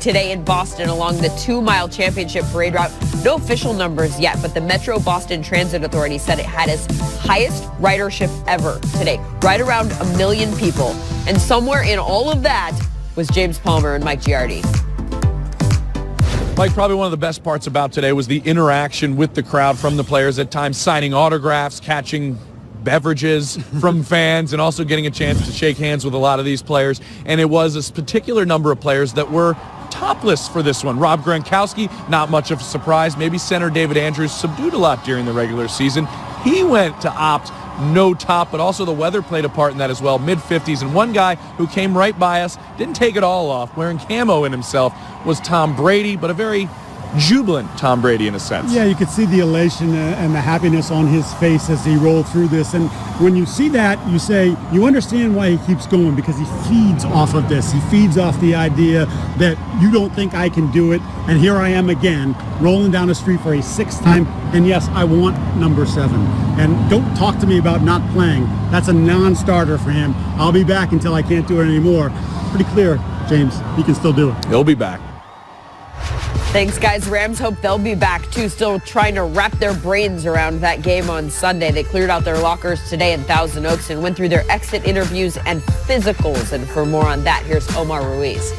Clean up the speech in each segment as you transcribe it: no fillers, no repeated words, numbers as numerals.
Today in Boston along the 2-mile championship parade route. No official numbers yet, but the Metro Boston Transit Authority said it had its highest ridership ever today, right around 1 million people. And somewhere in all of that was James Palmer and Mike Giardi. Mike, probably one of the best parts about today was the interaction with the crowd from the players, at times signing autographs, catching beverages from fans, and also getting a chance to shake hands with a lot of these players. And it was a particular number of players that were topless for this one. Rob Gronkowski, not much of a surprise. Maybe center David Andrews subdued a lot during the regular season. He went to opt no top, but also the weather played a part in that as well. Mid-50s, and one guy who came right by us, didn't take it all off, wearing camo in himself, was Tom Brady, but a very jubilant Tom Brady in a sense. Yeah, you could see the elation and the happiness on his face as he rolled through this. And when you see that, you say, you understand why he keeps going, because he feeds off of this. He feeds off the idea that you don't think I can do it. And here I am again, rolling down the street for a 6th time. And yes, I want number 7. And don't talk to me about not playing. That's a non-starter for him. I'll be back until I can't do it anymore. Pretty clear, James. He can still do it. He'll be back. Thanks, guys. Rams hope they'll be back, too, still trying to wrap their brains around that game on Sunday. They cleared out their lockers today in Thousand Oaks and went through their exit interviews and physicals. And for more on that, here's Omar Ruiz.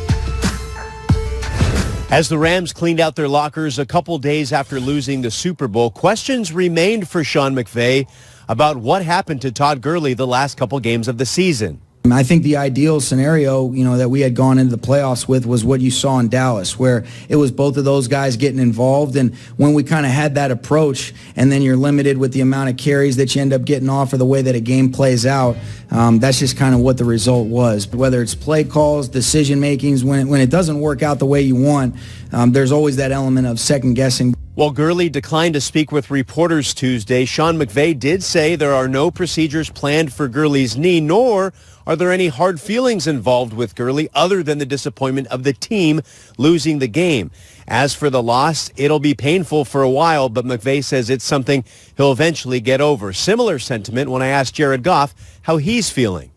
As the Rams cleaned out their lockers a couple days after losing the Super Bowl, questions remained for Sean McVay about what happened to Todd Gurley the last couple games of the season. I think the ideal scenario, that we had gone into the playoffs with was what you saw in Dallas, where it was both of those guys getting involved. And when we kind of had that approach, and then you're limited with the amount of carries that you end up getting off or the way that a game plays out, that's just kind of what the result was. Whether it's play calls, decision makings, when it doesn't work out the way you want, there's always that element of second guessing. While Gurley declined to speak with reporters Tuesday, Sean McVay did say there are no procedures planned for Gurley's knee, nor are there any hard feelings involved with Gurley other than the disappointment of the team losing the game. As for the loss, it'll be painful for a while, but McVay says it's something he'll eventually get over. Similar sentiment when I asked Jared Goff how he's feeling.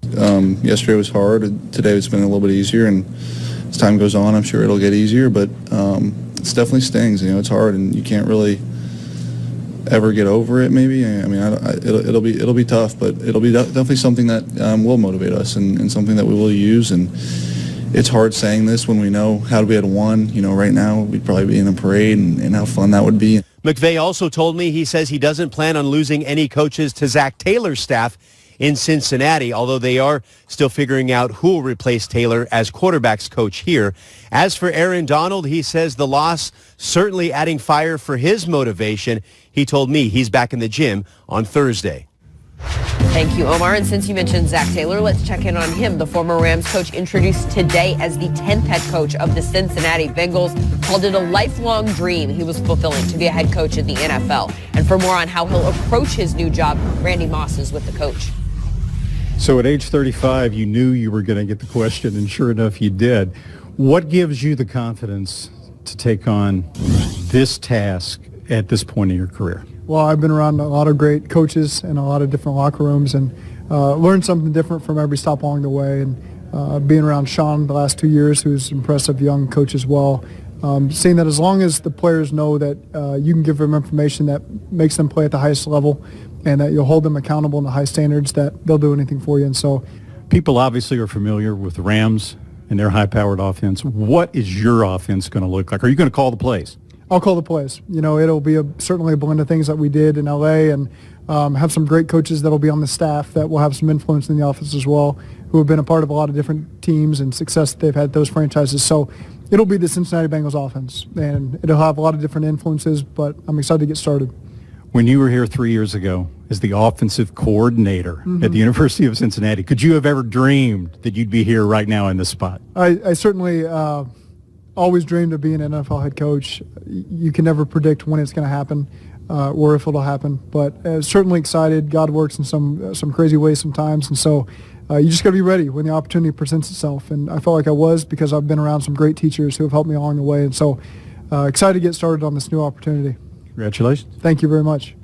Yesterday was hard. Today it's been a little bit easier, and as time goes on, I'm sure it'll get easier, but it definitely stings. It's hard, and you can't really ever get over it. Maybe it'll be tough, but it'll be definitely something that will motivate us and something that we will use. And it's hard saying this when we know how we had won. Right now we'd probably be in a parade, and how fun that would be. McVay also told me he says he doesn't plan on losing any coaches to Zach Taylor's staff in Cincinnati, although they are still figuring out who will replace Taylor as quarterbacks coach here. As for Aaron Donald, he says the loss certainly adding fire for his motivation. He told me he's back in the gym on Thursday. Thank you, Omar. And since you mentioned Zach Taylor, let's check in on him. The former Rams coach introduced today as the 10th head coach of the Cincinnati Bengals, called it a lifelong dream he was fulfilling to be a head coach in the NFL. And for more on how he'll approach his new job, Randy Moss is with the coach. So at age 35, you knew you were going to get the question, and sure enough, you did. What gives you the confidence to take on this task at this point in your career? Well, I've been around a lot of great coaches in a lot of different locker rooms, and learned something different from every stop along the way. And being around Sean the last 2 years, who's an impressive young coach as well, seeing that as long as the players know that you can give them information that makes them play at the highest level, and that you'll hold them accountable in the high standards, that they'll do anything for you. And so, people obviously are familiar with the Rams and their high-powered offense. What is your offense going to look like? Are you going to call the plays? I'll call the plays. It'll be certainly a blend of things that we did in L.A. and have some great coaches that will be on the staff that will have some influence in the office as well, who have been a part of a lot of different teams and success that they've had at those franchises. So it'll be the Cincinnati Bengals offense, and it'll have a lot of different influences, but I'm excited to get started. When you were here 3 years ago as the offensive coordinator at the University of Cincinnati, could you have ever dreamed that you'd be here right now in this spot? I certainly always dreamed of being an NFL head coach. You can never predict when it's going to happen or if it'll happen, but certainly excited. God works in some crazy ways sometimes, and so you just got to be ready when the opportunity presents itself. And I felt like I was, because I've been around some great teachers who have helped me along the way, and so excited to get started on this new opportunity. Congratulations. Thank you very much.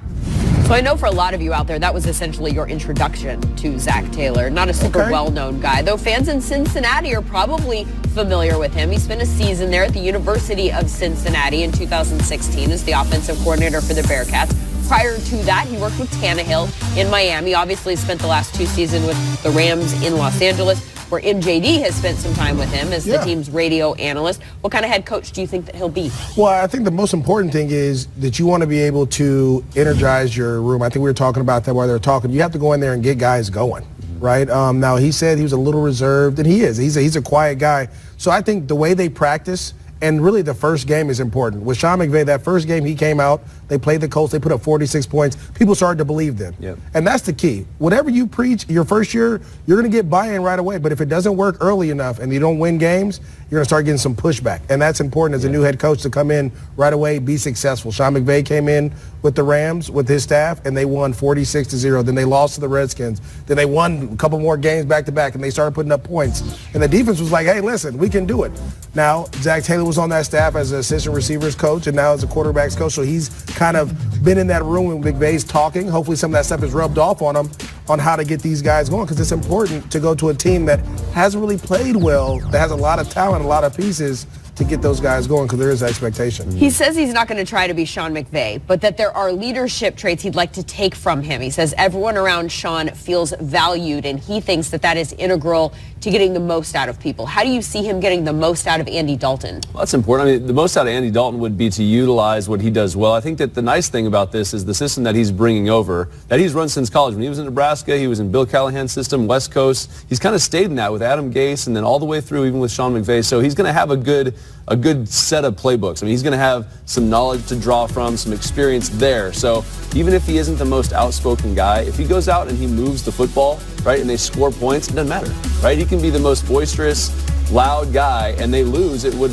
So I know for a lot of you out there, that was essentially your introduction to Zach Taylor. Not a super well-known guy, though fans in Cincinnati are probably familiar with him. He spent a season there at the University of Cincinnati in 2016 as the offensive coordinator for the Bearcats. Prior to that, he worked with Tannehill in Miami. Obviously spent the last 2 seasons with the Rams in Los Angeles, where MJD has spent some time with him as the team's radio analyst. What kind of head coach do you think that he'll be? Well, I think the most important thing is that you want to be able to energize your room. I think we were talking about that while they were talking. You have to go in there and get guys going, right? Now, he said he was a little reserved, and he is. He's a quiet guy. So I think the way they practice, and really the first game is important. With Sean McVay, that first game he came out, they played the Colts, they put up 46 points. People started to believe them. Yep. And that's the key. Whatever you preach your first year, you're going to get buy-in right away. But if it doesn't work early enough and you don't win games, you're going to start getting some pushback. And that's important as a new head coach to come in right away, be successful. Sean McVay came in with the Rams, with his staff, and they won 46-0. Then they lost to the Redskins. Then they won a couple more games back-to-back, and they started putting up points. And the defense was like, hey, listen, we can do it. Now, Zach Taylor was on that staff as an assistant receivers coach and now as a quarterbacks coach, so he's kind of been in that room when McVay's talking. Hopefully some of that stuff is rubbed off on him on how to get these guys going, because it's important to go to a team that hasn't really played well, that has a lot of talent, a lot of pieces, to get those guys going, because there is expectation. He says he's not going to try to be Sean McVay, but that there are leadership traits he'd like to take from him. He says everyone around Sean feels valued, and he thinks that that is integral to getting the most out of people. How do you see him getting the most out of Andy Dalton? Well, that's important. I mean, the most out of Andy Dalton would be to utilize what he does well. I think that the nice thing about this is the system that he's bringing over, that he's run since college. When he was in Nebraska, he was in Bill Callahan's system, West Coast. He's kind of stayed in that with Adam Gase and then all the way through, even with Sean McVay. So he's going to have a good set of playbooks. I mean, he's going to have some knowledge to draw from, some experience there. So even if he isn't the most outspoken guy, if he goes out and he moves the football, right, and they score points, it doesn't matter, right? He can be the most boisterous, loud guy, and they lose, it would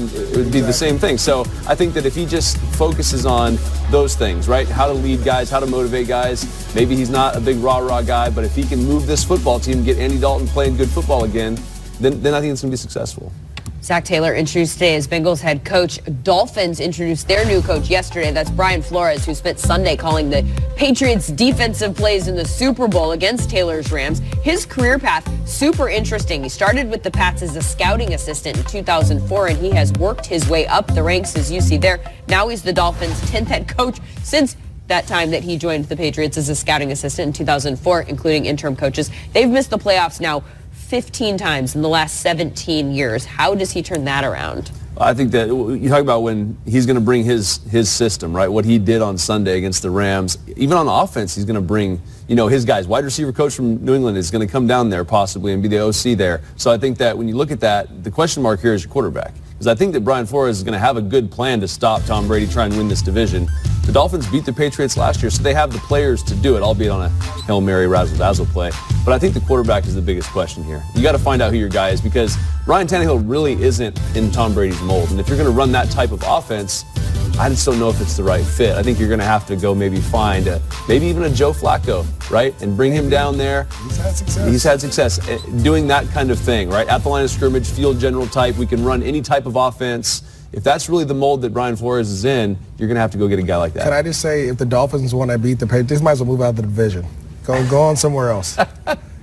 be the same thing. So I think that if he just focuses on those things, right, how to lead guys, how to motivate guys, maybe he's not a big rah-rah guy, but if he can move this football team, get Andy Dalton playing good football again, then I think it's going to be successful. Zach Taylor introduced today as Bengals head coach. Dolphins introduced their new coach yesterday. That's Brian Flores, who spent Sunday calling the Patriots' defensive plays in the Super Bowl against Taylor's Rams. His career path, super interesting. He started with the Pats as a scouting assistant in 2004, and he has worked his way up the ranks, as you see there. Now he's the Dolphins' 10th head coach since that time that he joined the Patriots as a scouting assistant in 2004, including interim coaches. They've missed the playoffs now 15 times in the last 17 years. How does he turn that around? I think that you talk about when he's going to bring his system, right? What he did on Sunday against the Rams. Even on offense, he's going to bring, his guys. Wide receiver coach from New England is going to come down there possibly and be the OC there. So I think that when you look at that, the question mark here is your quarterback. Because I think that Brian Flores is going to have a good plan to stop Tom Brady trying to win this division. The Dolphins beat the Patriots last year, so they have the players to do it, albeit on a Hail Mary razzle-dazzle play. But I think the quarterback is the biggest question here. You got to find out who your guy is, because Ryan Tannehill really isn't in Tom Brady's mold. And if you're going to run that type of offense, I just don't know if it's the right fit. I think you're going to have to go maybe find maybe even a Joe Flacco, right? And bring him down there. He's had success doing that kind of thing, right? At the line of scrimmage, field general type. We can run any type of offense. If that's really the mold that Brian Flores is in, you're going to have to go get a guy like that. Can I just say, if the Dolphins want to beat the Patriots, might as well move out of the division. Go on somewhere else.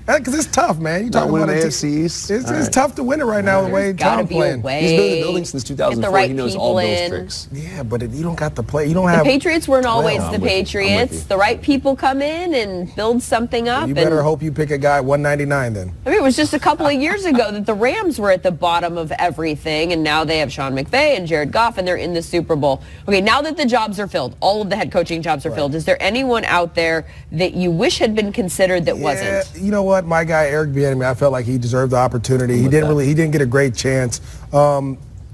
Because it's tough, man. You talk about it. It's tough to win it right now the way Tom's playing. He's been in the building since 2004. He knows all those tricks. Yeah, but you don't got the play. You don't have. The Patriots weren't always the Patriots. The right people come in and build something up. You better hope you pick a guy at 199 then. I mean, it was just a couple of years ago that the Rams were at the bottom of everything, and now they have Sean McVay and Jared Goff, and they're in the Super Bowl. Okay, now that the jobs are filled, all of the head coaching jobs are filled, is there anyone out there that you wish had been considered that wasn't? You know what? My guy, Eric Bieniemy, I felt like he deserved the opportunity. He didn't get a great chance.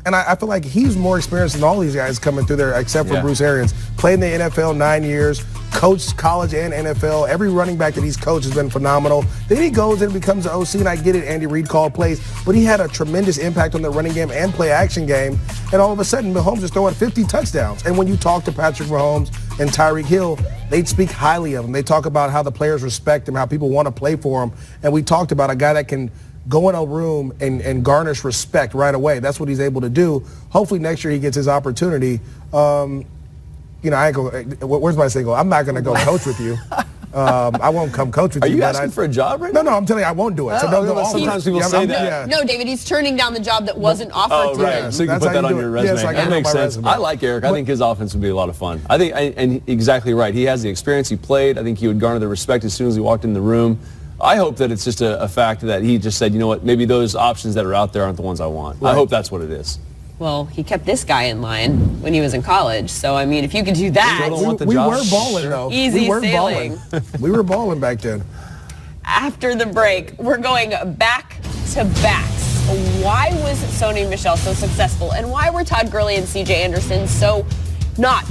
And I feel like he's more experienced than all these guys coming through there, except for Bruce Arians. Played in the NFL 9 years, coached college and NFL. Every running back that he's coached has been phenomenal. Then he goes and becomes an OC, and I get it, Andy Reid called plays, but he had a tremendous impact on the running game and play-action game, and all of a sudden, Mahomes is throwing 50 touchdowns. And when you talk to Patrick Mahomes and Tyreek Hill, they speak highly of him. They talk about how the players respect him, how people want to play for him, and we talked about a guy that can go in a room and garnish respect right away. That's what he's able to do. Hopefully next year he gets his opportunity. I ain't gonna, where's my single? I'm not going to go coach with you. I won't come coach with you. Are you asking for a job right now? No, I'm telling you, I won't do it. So don't sometimes people say that. No, David, he's turning down the job that wasn't offered to him. So you can put that on your resume. That makes sense. I like Eric. I think his offense would be a lot of fun. I think, and exactly right. He has the experience. He played. I think he would garner the respect as soon as he walked in the room. I hope that it's just a fact that he just said, you know what, maybe those options that are out there aren't the ones I want. Right. I hope that's what it is. Well, he kept this guy in line when he was in college. So, I mean, if you could do that. We were balling, though. Easy sailing. We were balling back then. After the break, we're going back to backs. Why was Sony Michel so successful? And why were Todd Gurley and C.J. Anderson so not